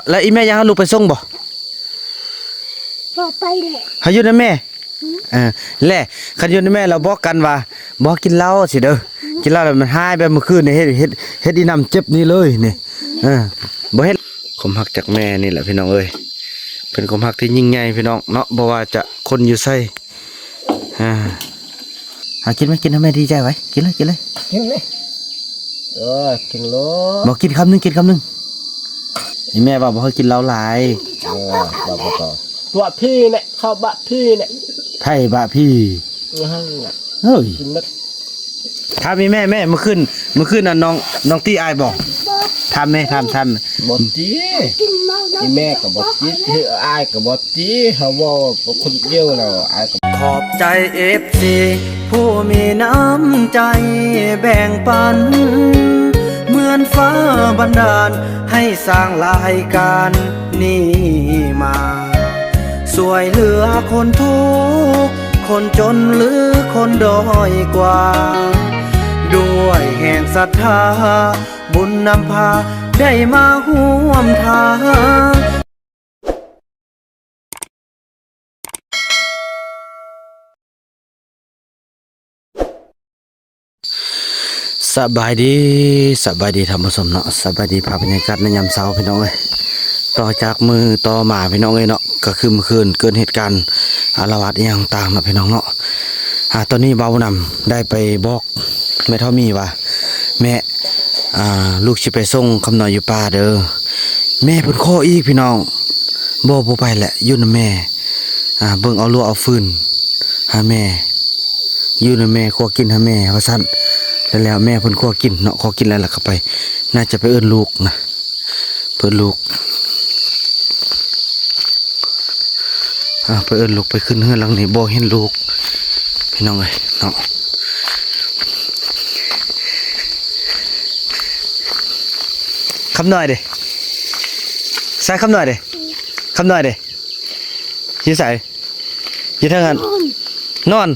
แล้วอีแม่ยังเอาลูกไปส่งบ่บ่ไปแหละหาอยู่นะแม่แหละคันอยู่นะแม่เราบอกกันว่าบ่กินเหล้าสิเด้อกินเหล้าแล้วมันหายไปเมื่อคืนนี่เฮ็ดอีน้ำเจ็บนี่เลยนี่บ่เฮ็ดความฮักจากแม่นี่แหละพี่น้องเอ้ยเป็นความฮักที่ยิ่งใหญ่พี่น้องเนาะบ่ว่าจะคนอยู่ไสกินไหมกินให้แม่ดีใจไว้กินเลยกินเลยกินเลยบอกกินคำนึงไอ้แม่บอกให้กินเหล้าหลายบอกต่อตัวพี่เนี่ยเข้าบะพี่เนี่ยไผ่บะพี่เฮ้ยถามแม่เมื่อคืนน่ะน้องตี้อายบอกทำแม่ทำบดจีแม่กับบดจีอายกับบดจีเขาบอกคนเดียวเราอายขอบใจFCผู้มีน้ำใจแบ่งปันเหมือนฟ้าบันดาลให้สร้างรายการนี้มาสวยเหลือคนทุกข์คนจนหรือคนด้อยกว่าด้วยแห่งศรัทธาบุญนำพาได้มาร่วมทางสบายดีธรรมสมเนาะสบายดีภาพบรรยากาศในยามเช้าพี่น้องเอ้ยต่อจากมือต่อมาพี่น้องเอ้ยเนาะก็คือเมื่อคืนเกิดเหตุการณ์อาละวาดอย่างต่างๆนะพี่น้องเนาะตอนนี้เบานำได้ไปบอกแม่เท่ามีว่าแม่ลูกสิไปส่งคำน้อยอยู่ป่าเด้อแม่เพิ่นขออีกพี่น้องบ่ไปแหละอยู่นำแม่เบิ่งเอาลวเอาฟืนหาแม่อยู่นำแม่ขอกินหาแม่ว่าซั่นแล้วแม่เพิ่นขอกินเนาะขอกินแล้วล่ะเข้าไปน่าจะไปเอิ้นลูกนะเพิ่นลูกไปเอิ้นลูกไปขึ้นเฮือนหลังนี้บ่เห็นลูกพี่น้องเอ้ยเนาะคำหน่อยดิใส่คำหน่อยดิยืดใส่ยืดเท่ากันนอน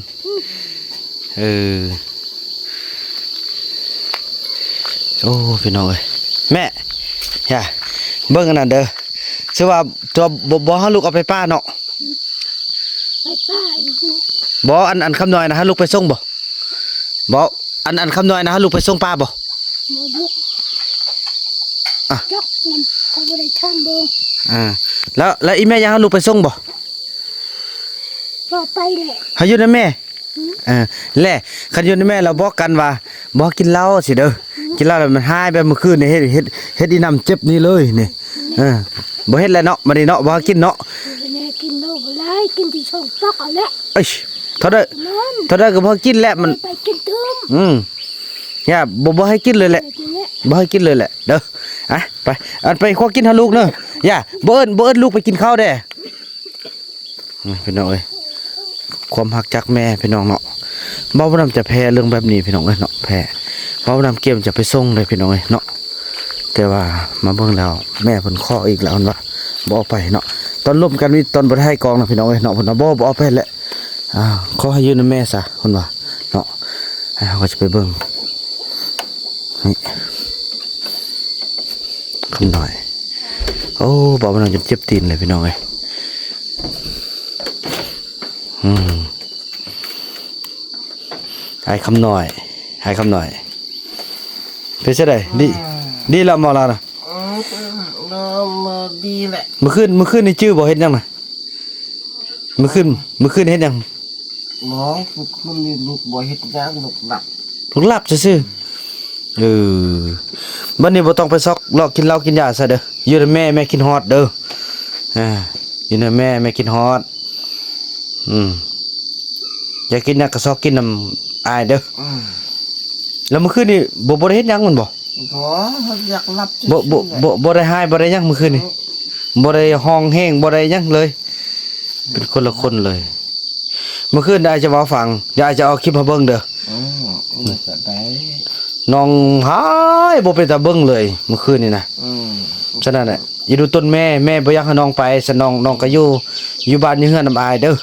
โอ้พี่น้องเอ้ยแม่อย่าเบิ่งกันนั่นเด้อชื่อว่าตัวบ่ให้ลูกเอาไปป้าเนาะไปป้าบ่อันคำน้อยนะให้ลูกไปส่งบ่อันคำน้อยนะให้ลูกไปส่งป้าบ่จกนำเขาบ่ได้ท่านเบิ่งแล้วอีแม่ยังให้ลูกไปส่งบ่ไปแหละให้อยู่นะแม่แหละคันอยู่นะแม่เราบอกกันว่าบ่กินเหล้าสิเด้อกินเหล้าแล้วมันหายไปเมื่อคืนนี่เฮ็ดอีน้ำเจ็บนี่เลยนี่บ่เฮ็ดแล้วเนาะมื้อนี้เนาะบ่กินเนาะแม่กินเหล้าบ่ได้กินที่ช่องซักเอาแหละเอ้ยเท่าได้ก็บ่กินแล้วมันไปกินตึมอย่าบ่ให้กินเลยแหละบ่ให้กินเลยแหละเด้อไปไปขอกินหาลูกเนาะอย่าบ่เอิ้นลูกไปกินข้าวเด้พี่น้องเอ้ยความฮักจากแม่พี่น้องเนาะบ่าวน้ำจะแพ้เรื่องแบบนี้พี่น้องเอ้ยเนาะแพ้บ่าวน้ำเกมจะไปส่งเลยพี่น้องเอ้ยเนาะแต่ว่ามาเบิ่งแล้วแม่เพิ่นขออีกแล้วเพิ่นว่าบ่เอาไปเนาะตอนร่วมกันมีตอนบ่ได้ให้กองนะพี่น้องเอ้ยเนาะเพิ่นว่าบ่เอาไปแหละขอให้อยู่นำแม่ซะเพิ่นว่าเนาะเฮาก็จะไปเบิ่งนี่คำหน่อยโอ้บ่าวน้ำจนเจ็บตีนเลยพี่น้องเอ้ยให้คำหน่อยเป็นไงดีแล้วมอลานะดีแหละเมื่อคืนนี่ชื่อบ่เฮ็ดยังนะเมื่อคืนเฮ็ดยังน้องคุณนี่ลูกบ่เฮ็ดยังลูกหลับซื่อบัดนี้บ่ต้องไปซอกลอกกินเหล้ากินยาซะเด้ออยู่ในแม่กินฮอดเด้ออยู่ในแม่กินฮอดอยากกินหยังก็ซอกกินน้ำอายเด้อแล้วเมื่อคืนนี่บ่ได้เฮ็ดหยังมันบ่อยากหลับบ่ได้หายบ่ได้หยังเมื่อคืนนี่บ่ได้ห้องแห้งบ่ได้หยังเลยเป็นคนละคนเลยเมื่อคืนได้จะมาฟังยายจะเอาคลิปมาเบิ่งเด้อน้องหายบ่เป็นตาเบิ่งเลยเมื่อคืนนี่นะฉะนั้นน่ะอย่าดูต้นแม่บ่อยากให้น้องไปซะน้องก็อยู่บ้านอยู่เฮือนน้ำอายเด้อ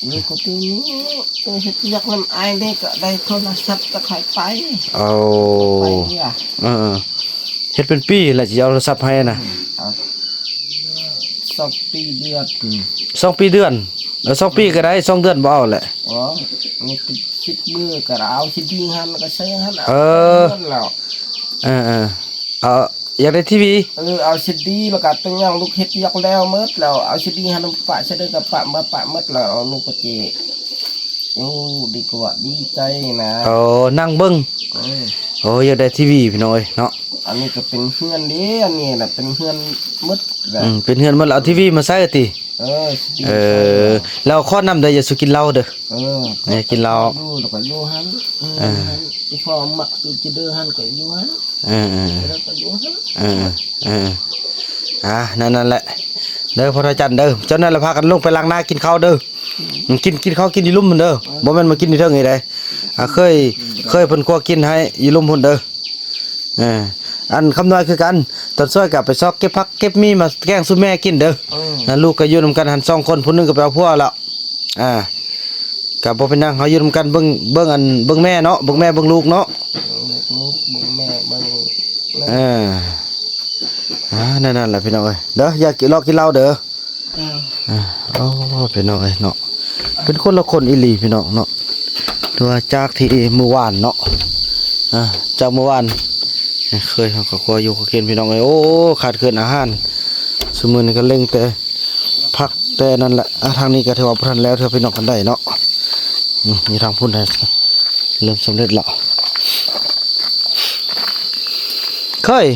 นี่ก็ทีนี้เฮ็ดอยากนำอายได้ก็ได้โทรศัพท์ตะไคร้ไปเอาเฮ็ดเป็นปีแล้วสิเอาโทรศัพท์ให้น่ะ 2 ปีเดือน 2 ปีเดือนแล้ว2 ปีก็ได้2 เดือนบ่เอาแหละ อ๋อนี่10 มื้อก็เอาสิดีหันก็ใช้หัน เออ แล้ว เออเอาอยากได้ทีวี เอาสิดีแล้วก็ตั้งยังลูกเฮ็ดยกแล้วหมดแล้วเอาสิดีหันปะใช้ได้กับปะมาปะหมดแล้วเอาลูกก็เจโอ้ดีกว่าดีใจนะ โอ้นั่งเบิ่ง เออ โอ้อยากได้ทีวีพี่น้อยเนาะ อันนี้ก็เป็นเพื่อนเด้อันนี้น่ะเป็นเพื่อนหมดแหละ เป็นเฮือนมันเอาทีวีมาใส่ติ สิดี แล้วข้อนํได้อย่าสุกินเหล้าเด้อ อ กินเหล้า ดูแล้วก็อยู่หันอีพ่อมักจะเด้อหันก็อยู่หัน เออ แล้วก็อยู่หัน นั่นแหละเด้อพระอาจารย์เด้อเจ้านั่นละพากันลงไปล้างหน้ากินข้าวเด้อกินข้าวกินอยู่ลุ่มมันเด้อบ่แม่นมากินที่เทิงนี่ได้เคยเพิ่นครัวกินให้อยู่ลุ่มพุ่นเด้ออันคำน้อยคือกันตอนซอยกลับไปซอกเก็บผักเก็บมีมาแกงซุแม่กินเด้อลูกก็อยู่นำกันหัน2 คนผู้หนึงก็ไปเอาผัวแล้วก็บ่เป็นหยังเฮาอยู่นำกันเบิ่งแม่เนาะเบิ่งแม่เบิ่งลูกเนาะ ลูกมึงแม่มึง นั่นแหละพี่น้องเอ้ยเด้ออยากกินกินเหล้าเด้อโอ้พี่น้องเอ้ยเนาะเป็นคนละคนอีหลีพี่น้องเนาะตัวจากที่เมื่อวานเนาะจากเมื่อวานเคยเขาก็ครัวอยู่เขากินพี่น้องเอ้ยโอ้ขาดเกินอาหารสมื้อนี้ก็เล็งแต่พักแต่นั่นแหละทางนี้ก็ถือว่าบ่ทันแล้วเธอพี่น้องกันได้เนาะมีทางพุ่นได้เริ่มสำเร็จแล้วเคย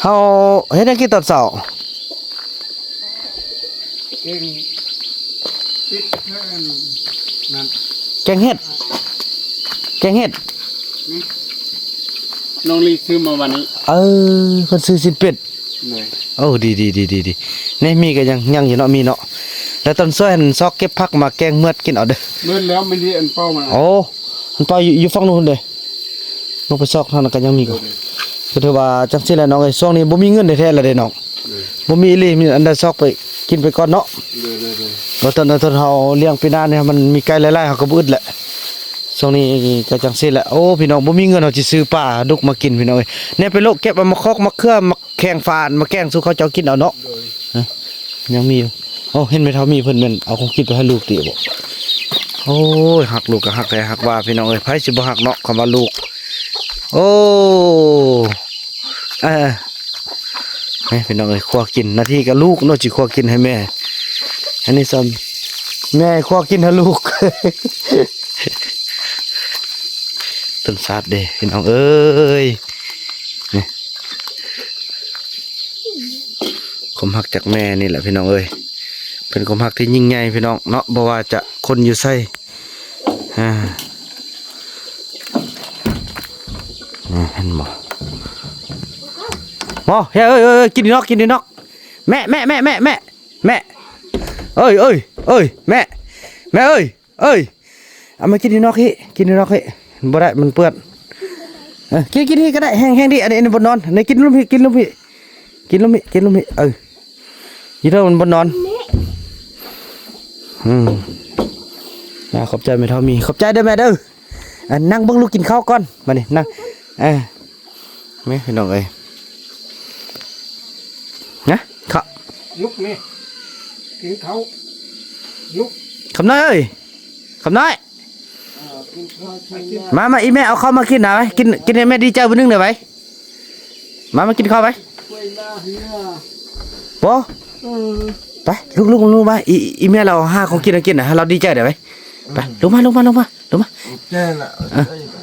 เฮาเฮ็ดหยังกินตอนเช้า เองติดเพื่อนนั่น แกงเห็ดน้องลีซื้อมาวันนี้ เพิ่นซื้อสินเป็ด เลย โอ้ดีนี่มีก็ยังอยู่เนาะมีเนาะแล้วตอนซ้อยหั่นซอกเก็บผักมาแกงเมือดกินเอาเด้อ เมื่อแล้วไม่ได้อันเป้ามา โอ้มันไปอยู่ฝั่งนู้นเด้ลงไปซอกเท่านั้นก็ยังมีก็คือถือว่าจังซี่แหละน้องเอ้ยช่วงนี้บ่มีเงินแท้ๆแล้วเด้น้องบ่มีอีหลีมีอันใดซอกไปกินไปก่อนเนาะ เลย บ่ตอนเฮาเลี้ยงปีหน้าเนี่ยมันมีไก่หลายๆเฮาก็บ่อึดแหละช่วงนี้ก็จังซี่แหละโอ้พี่น้องบ่มีเงินเฮาสิซื้อปลาดุกมากินพี่น้องเอ้ยเนี่ยไปโลกเก็บเอามาคอกมาเครือมาแข่งฟานมาแกงสู่เขาเจ้ากินเอาเนาะยังมีอยู่โอ้เห็นไหมเท่ามีเพิ่นแม่นเอาของกินไปให้ลูกติบ่โอ้ยหักลูกก็หักแต่หักว่าพี่น้องเอ้ยไผสิบ่หักเนาะคำว่าลูกโอ้พี่น้องเอ้ยครัวกินหน้าที่กับลูกเนาะสิครัวกินให้แม่อันนี้ซ้ำแม่ครัวกินให้ลูก ต้นซาดเด้พี่น้องเอ้ยนี่ความหักจากแม่นี่แหละพี่น้องเอ้ยเป็นความหักที่ยิ่งใหญ่พี่น้องเนาะบ่ว่าจะคนอยู่ไสเห็นบ่เฮ้ยกินดีนอกแม่เอ้ยแม่เอ้ยเอามากินดีนอกเฮ้บ่ได้มันเปื้อนกินนี่ก็ได้แห้งดิอันนี้บนนอนไหนกินลมพี่ยี่เท่ามันบนนอนขอบใจแม่เท่ามีขอบใจเด้อแม่เด้อนั่งเบิ่งลูกกินข้าวก่อนมานี่นั่งแม่พี่น้องเอ้ยนะข้า ลุกนี่กินเขาลุก คำน้อยเอ้ยคำน้อยมาอีแม่เอาข้าวมากินหน่อยไว้กินให้แม่ดีใจวันนึงหน่อยไว้มากินข้าวไว้ปอไปลูกมาอีแม่เราหาของกินนะให้เราดีใจหน่อยไว้ไปลงมาแจ้ละ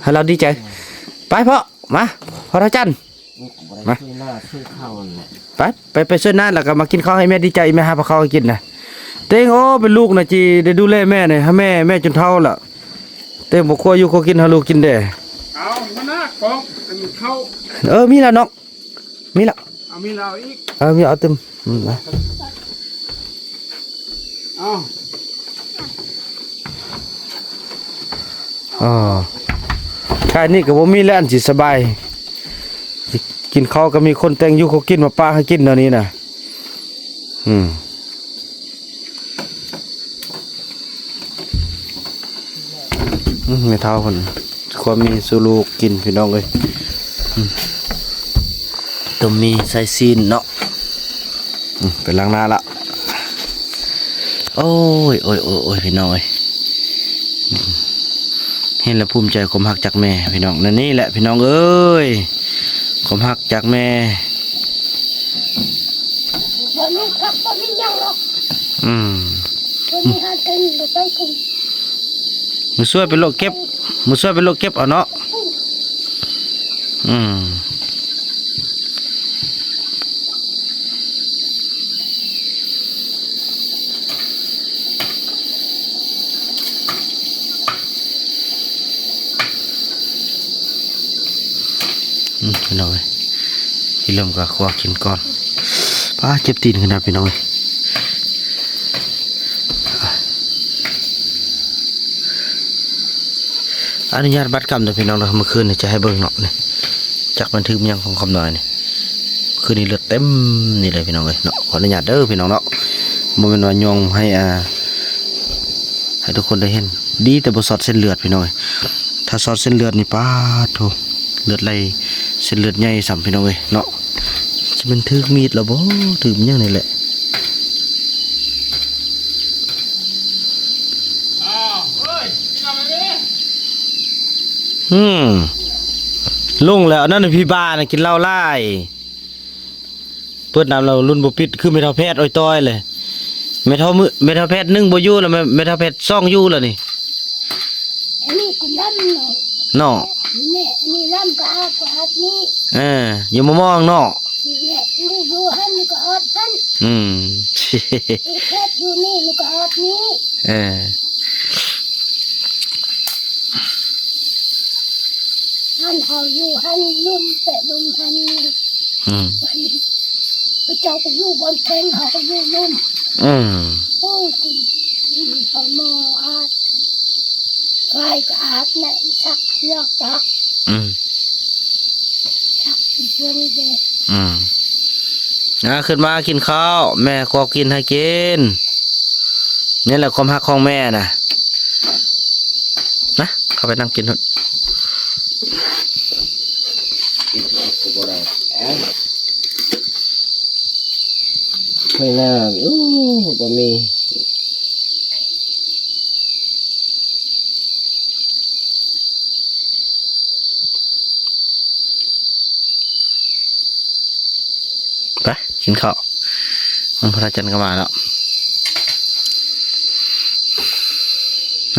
ให้เราดีใจไปพ่อมาพ่อราจัน มาช่วยหน้าช่วยข้าวน่ะ ไปช่วยน้าแล้วก็มากินข้าวให้แม่ดีใจแม่หาข้าวให้กินนะเต้งโอ้เป็นลูกนะจีได้ดูแลแม่เนี่ยให้แม่จนเฒ่าละเต้งบอกว่าอยู่ก็กินให้ลูกกินเด้ เอามาหน้ากองเขา มีแล้วน้องมีแล้ว เอามีเราอีก มีเอาเต็มมา เอา แค่นี้ก็บ่มีแล้วอันสิสบายกินข้าวก็มีคนแต่งอยู่เขากินมาป้าให้กินเดี๋ยวนี้น่ะไม่เท่าคนความมีสุลูกกินพี่น้องเลยต้มมีใส่ซีนเนาะ ไปล้างหน้าละโอ้ยโอ้ยโอ้ยโอ้ยพี่น้องเอ้ยเห็นแล้วภูมิใจความหักจากแม่พี่น้องนั่นนี่แหละพี่น้องเอ้ยความหักจากแม่ บ่มีครับบ่มีหยังหรอก อืม บ่มีหากินบ่ต้องกิน มือช่วยเป็นโรคเก็บมือช่วยเป็นโรคเก็บเอาเนาะอืมพี่น้องเอ้ยพี่เริ่มกับครัวกินก่อนป้าเจ็บตีนขนาดพี่น้องเอ้ยอนุญาตบัตรกรรมเดี๋ยวพี่น้องเราเมื่อคืนนี่จะให้เบิ่งเนาะนี่จากบันทึกยังของคำหน่อยนี่คืนนี้เลือดเต็มนี่เลยพี่น้องเลยเนาะขออนุญาตเด้อพี่น้องเนาะบ่แม่นว่ายองให้ทุกคนได้เห็นดีแต่บ่สอดเส้นเลือดพี่น้องเอ้ยถ้าสอดเส้นเลือดนี่ป้าดโธ่เลือดไหลเส้นเลือดใหญ่สัมพี่น้องเอ้ยเนาะสิมันถึกมีดแล้วบ่ถึกมันยังนี่แหละ อ้าวเฮ้ยทำอะไรเนี่ย ลุงแล้วนั่นน่ะพี่บ้าน่ะกินเหล้าไล่เปิดน้ำเรารุ่นบ่ปิดคือเมทัลแพทย์อ้อยต้อยเลยเมทัลแพทย์1บ่อยู่แล้วเมทัลแพทย์2อยู่แล้วนี่ อันนี้กูดำเนาะ เนาะ นี่อันนี้ดำก็อาบนี่ อย่ามามองเนาะ นี่ลูกอยู่หันก็อาบหัน อืม เพชรอยู่นี่ก็อาบนี่ เออ หันเขาอยู่หันลุ่มแต่ลุ่มหัน อืม พระเจ้าก็อยู่บนแทงเขาก็อยู่ลุ่ม อืม โอ้ยคุณเขามออาบใครก็อาบในชักยอกตัก อืม ชักเป็นเพื่อนเด็ก อืมขึ้นมากินข้าวแม่ก็กินให้กินนี่แหละความฮักของแม่น่ะนะเข้าไปนั่งกินเถอะ ไม่น่าบ่มี ไปกินข้าวมันพระจันทร์ก็มาแล้ว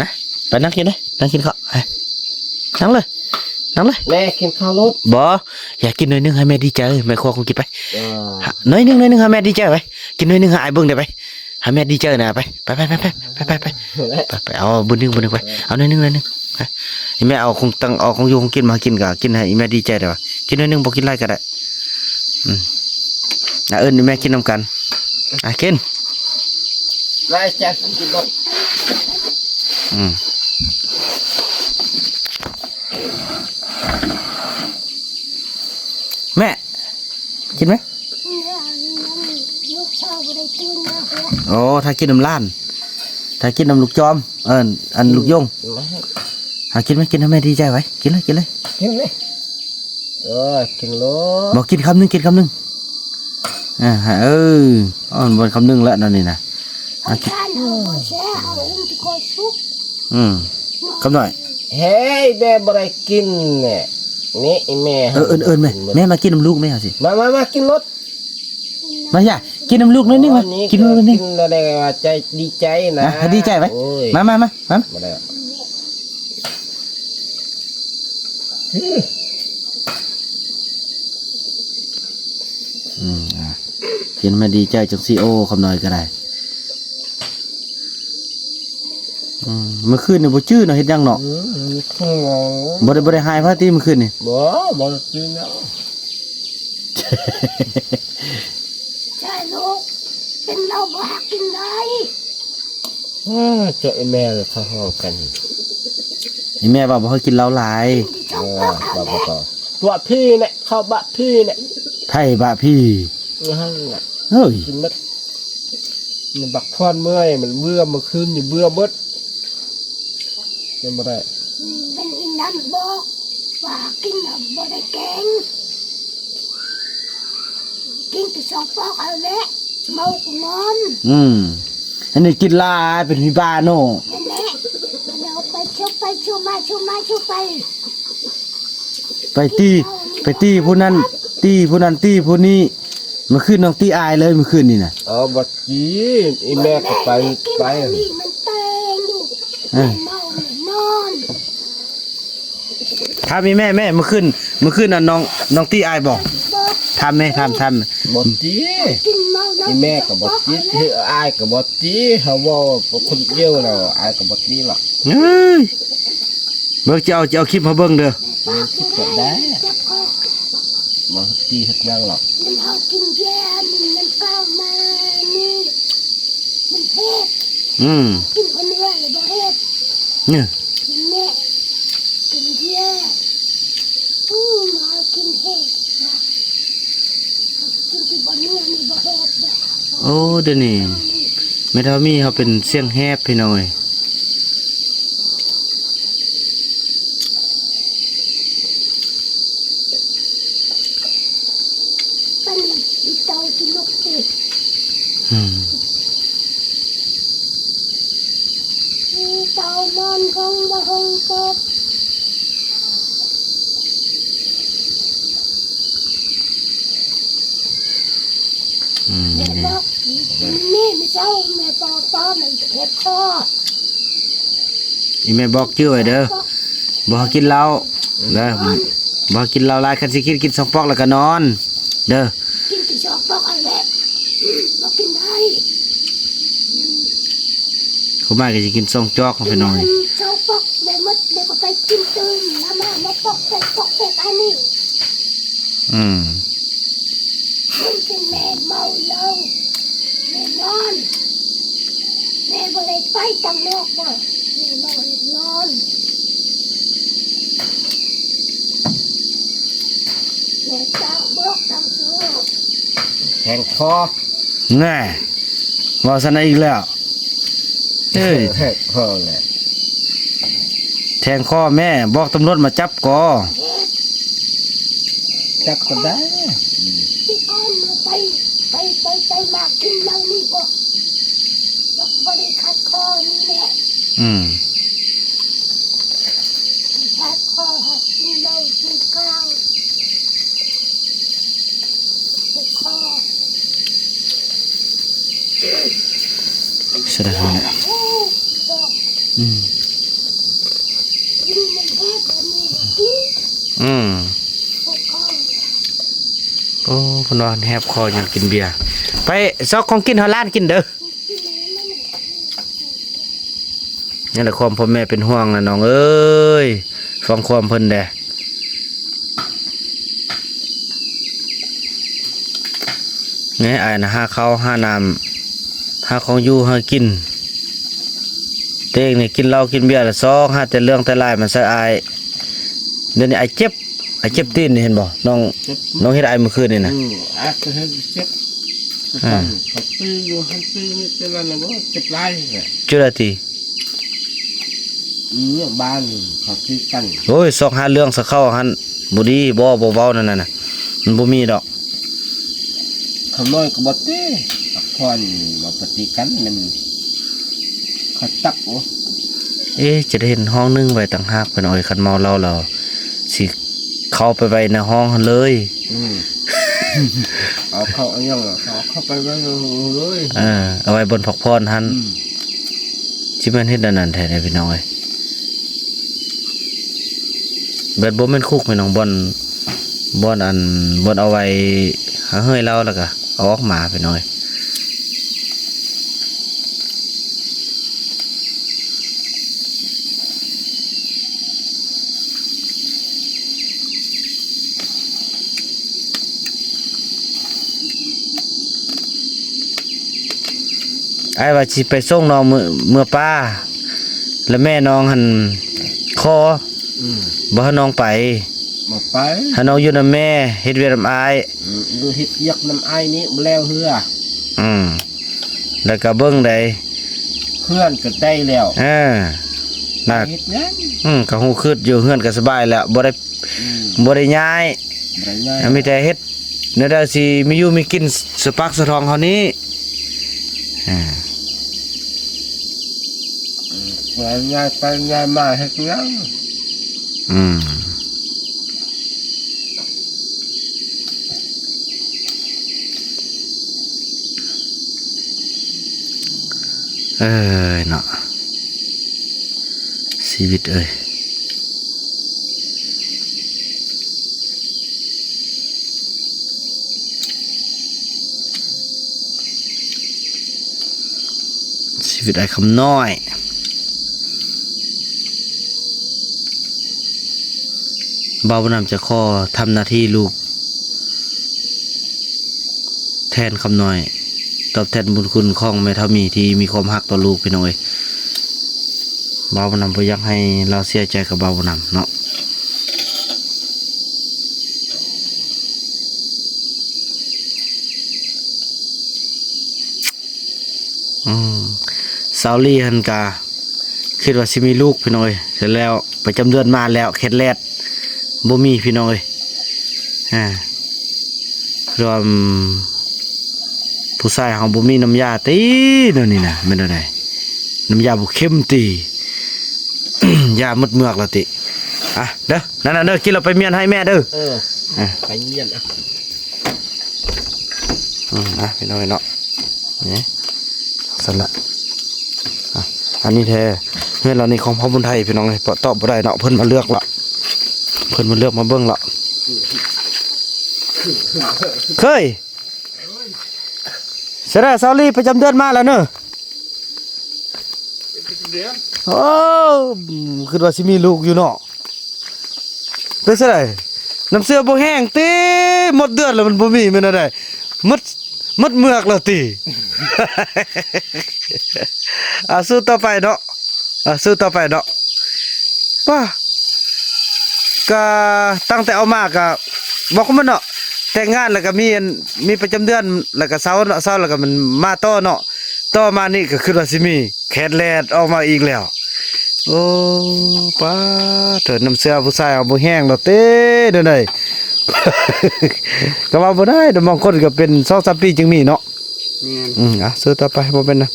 นะไปนั่งกินเลยนั่งกินข้าวไปนั่งเลยนั่งเลย แม่กินข้าวรถ บออยากกินหน่อยนึงให้แม่ดีใจแม่ครัวคงกินไป อ่า หน่อยนึงให้แม่ดีใจไปกินหน่อยนึงให้ไอ้เบิ้งได้ไปให้แม่ดีใจนะไปเอาบุญนึงไปเอาหน่อยนึงไปให้แม่เอาคงตั้งเอาของอยู่ของกินมากินกะกินให้แม่ดีใจได้ปะกินหน่อยนึงบอกกินไรก็ได้เอิญแม่กินน้ำกันกิน นายจัดกินรถ แม่กินไหม ลูกสาวบ่ได้ตื่นมาเพื่อ โอ้ถ้ากินน้ำล้านถ้ากินน้ำลูกจอมอันลูกยงหากินไหมกินให้แม่ดีใจไว้กินเลย กินเลยกินรถ บอกกินคำหนึงบนคำหนึงแล้วนั่นนี่นะ อาจารย์เอาบ่แช่เอาอุ้มที่คอยสุก คำหน่อย เฮ้ยแม่บ่ได้กินเนี่ยนี่แม่ เอิญแม่มากินน้ำลูกแม่เอาสิ มากินรถ มาอย่ากินน้ำลูกนิดนึงมากินน้ำลูกนิดนึง กินอะไรว่าใจดีใจนะ ดีใจไหม โอ้ย มา มาได้ กินมาดีใจจังซีโอคำหน่อยก็ได้เมื่อคืนนี่บ่จื้อเนาะเฮ็ดยังเนาะบ่ได้หายพาตีเมื่อคืนนี่ บ่กินแล้ว ใช่ลูกเป็นเราบ่หากินได้ เจอแม่เลยเข้าห้องกัน นี่แม่ว่าบ่ให้กินเหล้าหลาย ที่ชอบพวกเขา บ่ แหละ ต่อตัวพี่เนี่ยเข้าบะพี่เนี่ย ไทยบะพี่ นั่นน่ะ เฮ้ย กินมันบักพอนเมื่อยมันเบื่อเมื่อคืนนี่เบื่อเบิดยังบ่ได้ เป็นอินนันบอกว่ากินน่ะบ่ได้แกงกินแต่สองปอกเอาแหละ เมากูนอน อันนี้กินลายเป็นพี่บ้าโน่ นั่นแหละเราไปชุบไปชุบมาชุบมาชุบไป ไปตีผู้นั้นตีผู้นั้นตีผู้นี้เมื่อคืนน้องตีอายเลยเมื่อคืนนี่น่ะ เอาบัดจีอีแม่ก็ไป นี่มันเตงอยู่ เออ เมานอน ถ้ามีแม่เมื่อคืนน่ะน้องตีอายบอก บอก ทำไหมทำ บัดจี กินเมาแล้ว อีแม่ก็บัดจีอายก็บัดจีเฮาเว้าคนเดียวแล้วอายก็บัดจีหรอก เอ้ยเบิ่งจะเอาคลิปมาเบิ่งเด้อ คิดก็ได้ เจ็บคอ บ่ตีเฮ็ดหยังหรอก มันเอากินยามันเปล่ามานี่มันเฮ็ด กินคนเดียวเลยบ่เฮ็ด เนี่ย กินแม่กินยามากินเฮ็ดนะกินที่บ่เนื้อนี่บ่เฮ็ดนะ โอ้เดี๋ยวนี้แม่ทามีเขาเป็นเสียงแฮบพี่น้อย เป็นอีเตาที่ลูกติด อืม อีเตานอนห้องบ่ห้องตก แม่บอกนี่ไม่เศร้าแม่ปอป้อมันเจ็บคอ อีแม่บอกชื่อไว้เด้อบ่ให้กินเหล้าเด้อบ่ให้กินเหล้าหลายคันสิกิน2 ปอกแล้วก็นอน เด้อ กินที่ชอบบอกอะไรบอกกินได้ เขามาก็สิกิน2 จอกของพี่น้อย ชอบบอกได้หมดเดี๋ยวก็ไปกินตื่นแล้วมาปอกแต่อันนี้ อืม มันเป็นแม่เมาเหล้าแม่นอนแม่บ่ได้ไปตังนอกบ่แม่เมานอนแม่จ้างบอกตังซื้อ แทงคอ แน่ว่าซั่นอีกแล้วเอ้ย แทงคอแหละ แทงคอแม่บอกตำรวจมาจับกอ จับก็ได้ ที่อ่อนมาไปมากินเหล้านี่บ่บอกบ่ได้ขัดคอนี่แหละ อืม ขัดคอหักกินเหล้ากินข้าวขัดคอ แสดงว่าเนี่ย โอ้ดอก อืม กินมันแค่แบบนี้กิน อืม ขัดคอ โอ้เพนว่าแฮบคออยากกินเบียร์ไปซอกของกินเฮาล้านกินเด้อ กินอะไรนั่นน่ะ นี่แหละความพ่อแม่เป็นห่วงนะน้องเอ้ยฟังความเพิ่นแด่ไงอ้ายนะหาข้าวหาน้ำหาของอยู่หากินเต้งนี่กินเหล้ากินเบียร์ละซอกหาแต่เรื่องแต่ลายมันใส่อายเดี๋ยวนี้อ้ายเจ็บตีนนี่เห็นบ่น้องเฮ็ดอ้ายเมื่อคืนนี่นะ อาจจะเฮ็ดเจ็บเขาตื้ออยู่หันตื้อนี่เป็นอะไรนะบ่เจ็บหลายแหละ จุดาที บ้านเขาตื้อกัน โอ้ยซอกหาเรื่องสักเข้าหันบ่ดีบ่เว้านั่นน่ะมันบ่มีดอก เขาน้อยก็บ่เต้พรบ่ปฏิกันมันเขาจับโอ้ จะได้เห็นห้องนึงไว้ต่างหากเพิ่นเอาไว้คันเมาเหล้าแล้วสิเข้าไปไว้ในห้องหั่นเลย เอาเข้าเอายังเอาเข้าไปไว้เลย เอาไว้บนผักพรหั่นสิแม่นเฮ็ดอันนั้นแท้เด้พี่น้องเอ้ยเบิดบ่แม่นคุกพี่น้องบ่อนเอาไว้หาเฮ้ยเราแล้วก็เอาออกมาพี่น้องเอ้ยไอ้ว่าสิไปส่งน้องเมื่อป้าแล้วแม่น้องหั่นคอบ่ให้น้องไป มาไป ให้น้องอยู่นำแม่เฮ็ดเวียกนำอ้าย ดูเฮ็ดยักน้ำไอ้นี้แล้วเฮือ แล้วก็เบิ่งได้ เพื่อนก็ได้แล้ว น่า เฮ็ดยัง ก็ฮู้คืดอยู่เฮือนก็สบายแล้วบ่ได้ย้าย บ่ได้ง่าย มีแต่เฮ็ด เนื้อได้สิมีอยู่มีกินสปักสะทองเขานี้ง่ายไปง่ายมาให้ยัง อืมเนาะชีวิตเอ้ยชีวิตไอ้คำน้อยบ่าวนำจะข้อทำหน้าที่ลูกแทนคำน้อยตอบแทนบุญคุณของแม่เท่ามีที่มีความรักต่อลูกพี่น้องเอ้ยบ่าวนำบ่อยากให้เราเสียใจกับบ่าวนำเนาะซาวลี่ฮันกาคิดว่าสิมีลูกพี่น้องเอ้ยเสร็จแล้วประจำเดือนมาแล้วเคล็ดแลดบ่มีพี่น้องเอ้ยรวมผู้ชายเฮาบ่มีน้ำยาตีเดี๋ยวนี้นะแม่นบ่ได้น้ำยาบ่เข้มตี ยาหมดเมือกแล้วติอ่ะเด้อนั่นน่ะเด้อกินแล้วไปเมียนให้แม่เด้อไปเมียนพี่น้องเนาะนี่สั่นละอันนี้แท้เพื่อนเรานี่ของพ่อบุญไทยพี่น้องเลยตอบบ่ได้เนาะเพิ่นมาเลือกละเพิ่นมาเลือกมาเบิ่งละเคยเสร็จแล้วซาลี่ประจำเดือนมาแล้วเนอะโอ้คือว่าสิมีลูกอยู่เนาะเป็นไงน้ำเสื้อบ่แห้งติหมดเดือนแล้วมันบ่มีแม่นได้หมดเมือกแล้วติสู้ต่อไปเนาะสู้ต่อไปเนาะป้าก็ตั้งแต่เอามาก็บอกมันเนาะแต่งงานแล้วก็มีประจำเดือนแล้วก็เช้าแล้วก็มันมาต่อเนาะต่อมานี่ก็คือว่าสิมีแคทแลดออกมาอีกแล้วโอ้ป้าเถิดน้ำเสื้อผู้ชายเอาบ่แห้งแล้วเต้เด้อเด้ย ก็ว่าบ่ได้เดี๋ยวบางคนก็เป็น2-3 ปีจึงมีเนาะซื้อต่อไปบ่เป็นนะ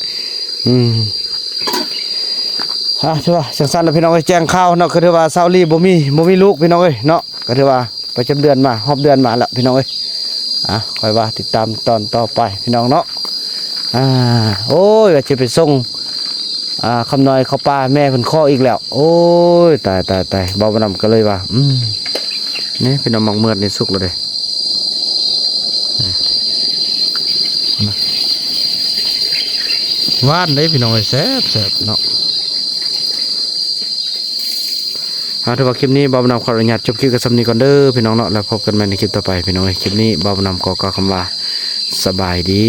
ถือว่าจังซั่นแล้วพี่น้องเอ้ยแจ้งข่าวเนาะก็ถือว่าซาวลี่บ่มีลูกพี่น้องเอ้ยเนาะก็ถือว่าประจำเดือนมาฮอบเดือนมาแล้วพี่น้องเอ้ยค่อยว่าติดตามตอนต่อไปพี่น้องเนาะโอ้ยจะไปส่งคำน้อยเขาป้าแม่เพิ่นข้ออีกแล้วโอ้ยตายเบาบ่นำก็เลยว่านี่พี่น้องมังเมือดนี่สุกแล้วเด้หวานเด้พี่น้องเอ้ยแซ่บเนาะถือว่าคลิปนี้บ่าวนำขออนุญาตจบคลิปกับสำนีก่อนเด้อพี่น้องเนาะแล้วพบกันใหม่ในคลิปต่อไปพี่น้องเอ้ยคลิปนี้บ่าวนำขอกล่าวคำว่าสบายดี